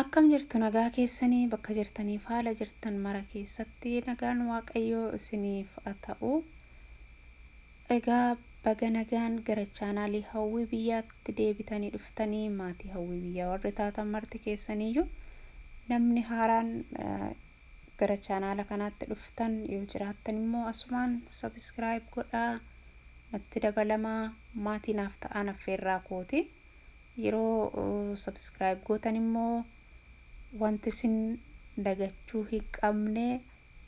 Akkam jirtu nagaa keessanii bakka jirtanii faala jirtan mara keessatti nagaan waaqayyoo isiniif haa ta'u. Egaa baga nagaan gara chaanaalii Hawwii Biyyaatti deebitanii dhuftanii maatii Hawwii Biyyaa warri taatan marti keessaniyyuu namni haaraan gara chaanaala kanaatti dhuftan yoo jiraattan immoo asumaan subscribe godhaa natti dabalamaa maatii naaf ta'an affeerraa kooti. Yeroo subscribe gootan immoo wanti isin dagachuu hin qabne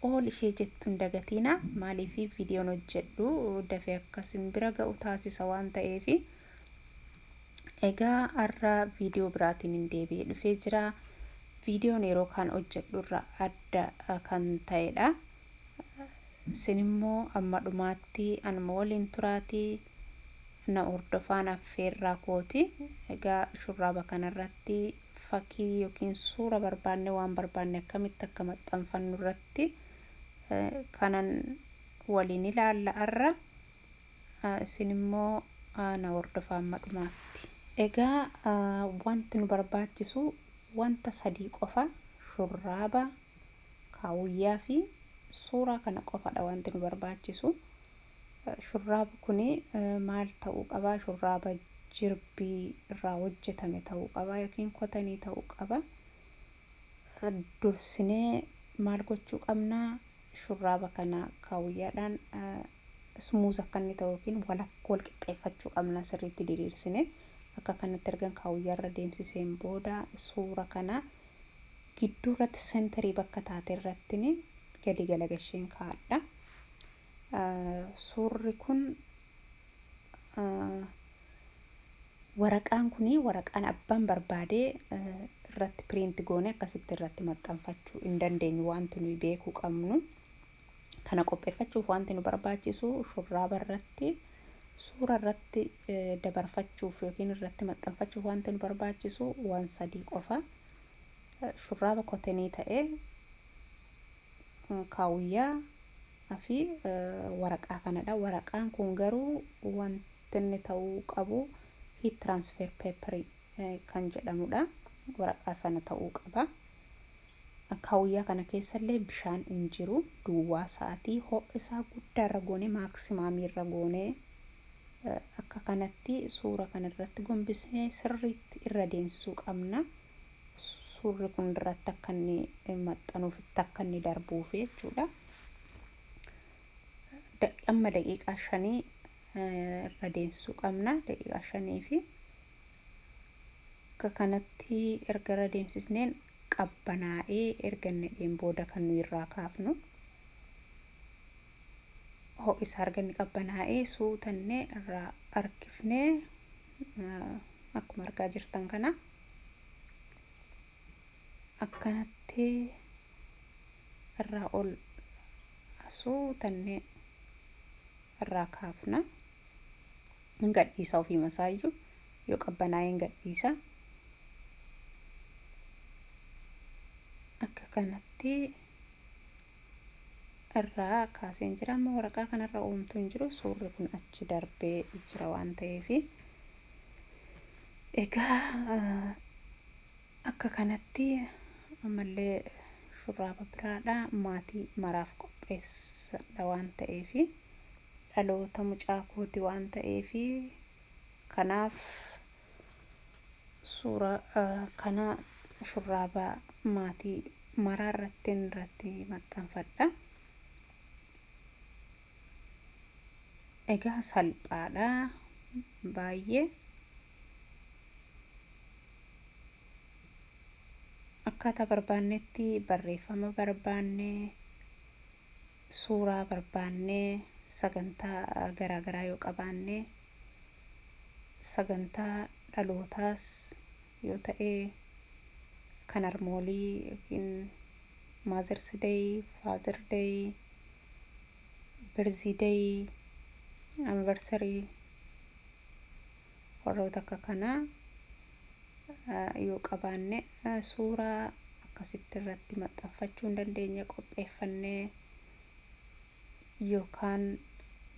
ol ishee jettuun dagatiina maaliif viidiyoon hojjedhu dafee akkasin bira ga'u taasisa waan ta'eef. Egaa har'a viidiyoo biraatiin hin deebi'ee dhufee jira. Viidiyoon yeroo kan hojjedhu irra adda kan ta'edha. Isin immoo amma dhumaatti anuma waliin turaatii na hordofaan affeerraa kooti. Egaa shurraaba kanarratti fakkii yookiin suura barbaanne waan barbaanne akkamitti akka maxxanfannu irratti kanan waliin ilaalla har'a. Isin immoo na hordofaa amma dhumaatti. Egaa wanti nu barbaachisu wanta sadii qofa: shurraaba, kaawuyyaa fi suura kana qofadha wanti nu barbaachisu. Shurraaba kuni maal ta'uu qaba? Shurraaba jirbii irraa hojjetame ta'uu qaba yookiin kotanii ta'uu qaba. Dursinee maal gochuu qabna? Shurraaba kana kaawuyyaadhaan smuuz akka inni ta'u yookiin wal qixxeeffachuu qabna sirriitti diriirsine. Akka kanatti ergan kaawuyyaa irra deemsiseen booda suura kana gidduu irratti seenterii bakka taate irratti gadi galagasheen kaa'adha. Suurri kun waraqaan kuni waraqaan abbaan barbaade irratti print goone akkasitti irratti maxxanfachuu hin dandeenyu wanti nuyi beekuu qabnu. Kana qopheeffachuuf wanti nu barbaachisu shurraaba irratti suura irratti dabarfachuuf yookiin irratti maxxanfachuuf wanti nu barbaachisu waan sadii qofa: shurraaba kotanii ta'e, kaawuyyaa fi waraqaa kanadha. Waraqaan kun garuu wanti inni ta'uu qabu heat transfer paper kan jedhamudha. Waraqaa sana ta'uu qaba. Kaawuyyaa kana keessallee bishaan hin jiru. Duwwaa sa'aatii ho'isaa guddaarra goone maaksimaamiirra goone akka kanatti suura kanarratti gombisnee sirriitti irra deemsisuu qabna. Suurri kun irratti akka inni maxxanuufitti akka inni darbuuf jechuudha. Amma daqiiqaa 5 irra deemsisuu qabna. Daqiiqaa 5 fi akka kanatti erga irra deemsisneen qabbanaa'ee erga inni booda kan nuyi irraa kaafnu. Ho'isaa erga inni qabbanaa'ee suutannee irraa harkifnee akkuma argaa jirtan kana akkanatti irraa ol suutannee irraa kaafna. Hin gadhiisa ofii masaayyuu yoo qabbanaa'ee hin gadhiisa. Akka kanatti irraa kaaseen jira. Amma waraqaa kanarra oomtuu hin jiru. Suurri kun achi darbee jira waan ta'eef. Egaa akka kanatti ammallee shurraaba biraadha maatii maraaf qopheessadha waan ta'eef, dhaloota mucaa kooti waan ta'eef kanaaf suura kana shurraaba maatii maraa irratti maxxanfadha. Egaa salphaadha baay'ee. Akkaataa barbaannetti barreeffama barbaanne, suuraa barbaanne, sagantaa garaagaraa yoo qabaanne, sagantaa dhalootaas yoo ta'e, kan harmoolii yookiin Mother's Day, Father's Day, Birthday Day, Anniversary warroota akka kanaa yoo qabaanne suuraa akkasitti irratti maxxanfachuu hin dandeenya qopheeffannee yookaan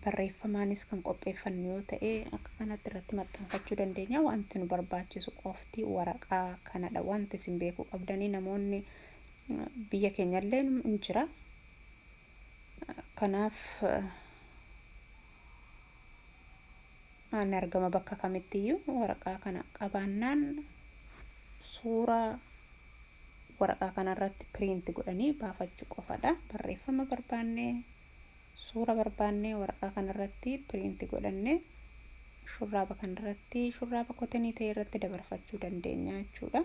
barreeffamaanis kan qopheeffannu yoo ta'e akka kanatti irratti maxxanfachuu dandeenya. Wanti nu barbaachisu qofti waraqaa kanadha. Wanti isin beekuu qabdanii namoonni biyya keenyallee hin jira. Kanaaf ani argama bakka kamittiyyuu waraqaa kana qabaannaan suuraa waraqaa kanarratti piriinti godhanii baafachuu qofadha. Barreeffama barbaannee suura barbaannee waraqaa kanarratti piriinti godhannee shurraaba kanarratti shurraaba kotonii ta'e irratti dabarfachuu dandeenya jechuudha.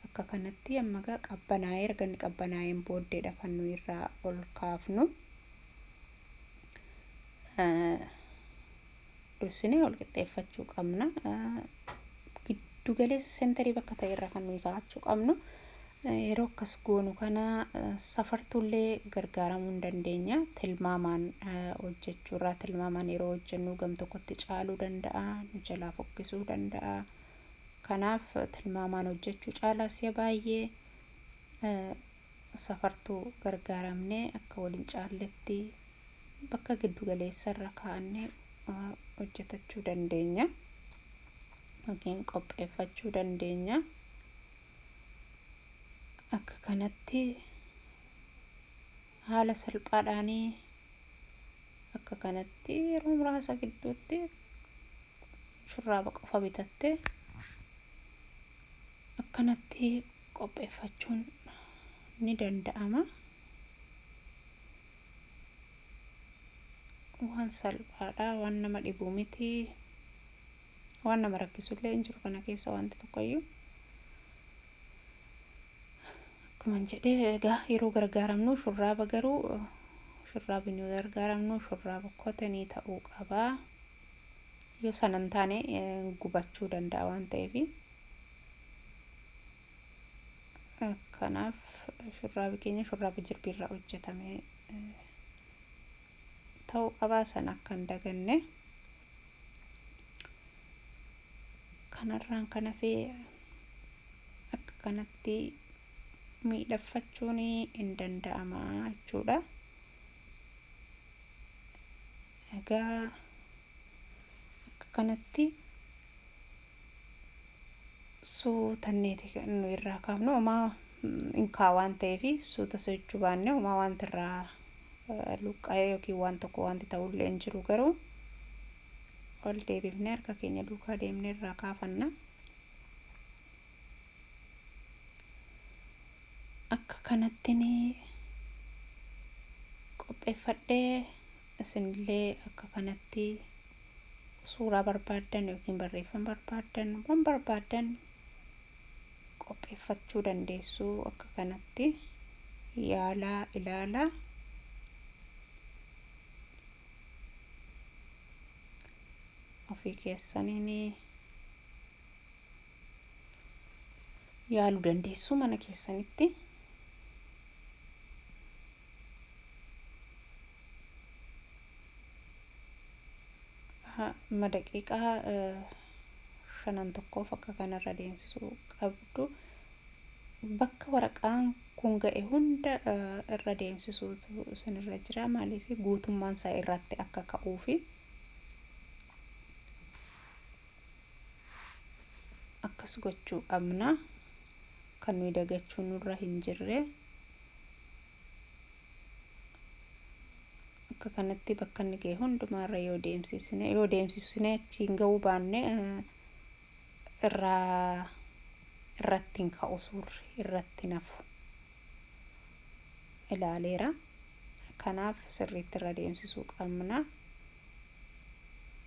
Akka kanatti amma qabbanaa'ee erga inni qabbanaa'een booddeedha kan nu irraa ol kaafnu. Dursinee ol qixxeeffachuu qabna. Giddu galeessa seenterii bakka ta'e irra kan nuyi kaa'achuu qabnu. Yeroo akkas goonu kana safartuullee gargaaramuu hin dandeenya. Tilmaamaan hojjechuurraa tilmaamaan yeroo hojjennu gam tokkotti caaluu danda'a, nu jalaa fokkisuu danda'a. Kanaaf tilmaamaan hojjechuu caalaa si'a baay'ee safartuu gargaaramnee akka waliin caalletti bakka giddu galeessa irra kaa'annee hojjetachuu dandeenya. Yookiin qopheeffachuu dandeenya. Akka kanatti haala salphaadhaanii akka kanatti yeroo muraasa gidduutti shurraaba qofa bitattee akkanatti qopheeffachuun ni danda'ama. Waan salphaadha, waan nama dhibuu miti, waan nama rakkisullee hin jiru kana keessa wanti tokkoyyuu. Akkuma jedhee egaa yeroo gargaaramnu shurraaba garuu shurraabni nu gargaaramnu shurraaba kotonii ta'uu qaba. Yoo sana hin taane gubachuu danda'a waan ta'eef. Kanaaf shurraabi keenya shurraaba jirbiirraa hojjetame ta'uu qaba. Sana akka hin daganne. Kanarraan kan hafe akka kanatti miidhagfachuun hin danda'ama jechuudha. Egaa akka kanatti suutanneeti nu irraa kaafnu homaa inkaa waan ta'eef suuta sochuu baanne homaa wanti irraa luqqa'ee yookiin waan tokko wanti ta'ullee hin jiru. Garuu ol deebifnee harka keenya duukaa deemnee irraa kaafanna. Akka kanatti ni qopheeffadhee isinillee akka kanatti suuraa barbaaddan yookiin barreeffama barbaaddan waan barbaaddan qopheeffachuu dandeessu. Akka kanatti yaalaa ilaalaa. Ofii keessaniin yaaluu dandeessu mana keessanitti. Daqiiqaa 5 tokkoof akka kanarra deemsisuu qabdu. Bakka waraqaan kun ga'e hunda irra deemsisuutu isinirra jira. Maaliif guutummaan isaa irratti akka ka'uufi akkas gochuu qabna. Kan nuyi dagachuu nurra hin jirre. Akka kanatti bakka inni ga'e hundumaarra yoo deemsisne achiin ga'uu baanne irratti hin ka'u suurri irratti nafu ilaaleera. Kanaaf sirriitti irra deemsisuu qabna.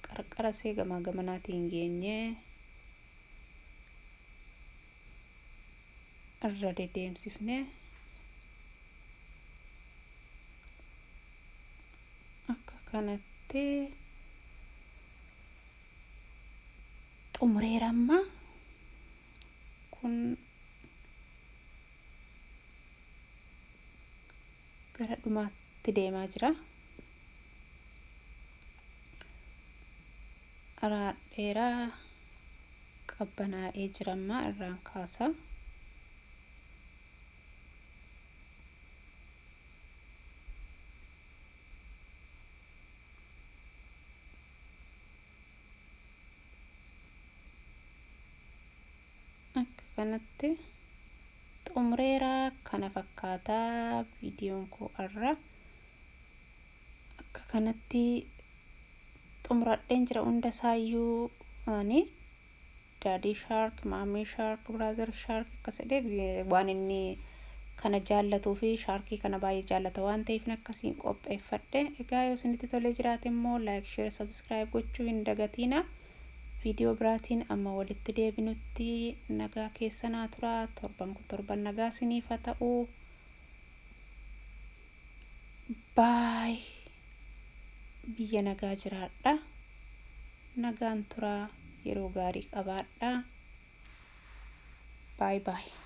Qarqara see gamaa gamanaatiin geenye irra deddeemsifne akka kanatti xumureeramma. Kun gara dhumaatti deemaa jira. Araadheeraa qabbanaa'ee jiramma irraan kaasa. kanatti xumureera kana fakkaataa viidiyoon koo irra akka kanatti xumuradheen jira hunda saayyuu ani Daddy Shark, Mommy Shark, Brother Shark akkasidhe waan inni kana jaallatu fi sharkii kana baay'ee jaallata waan ta'eef akkasiin qopheeffadhe. Egaa yoo isinitti tolee jiraate immoo like, share, subscribe gochuu hin dagatina. Viidiyoo biraatiin amma walitti deebinutti nagaa keessanaa tura. Torban nagaa isiniif haa ta'u. Bye. Biyya nagaa jiraadha. Nagaan tura. Yeroo gaarii qabaadha. Bye bye.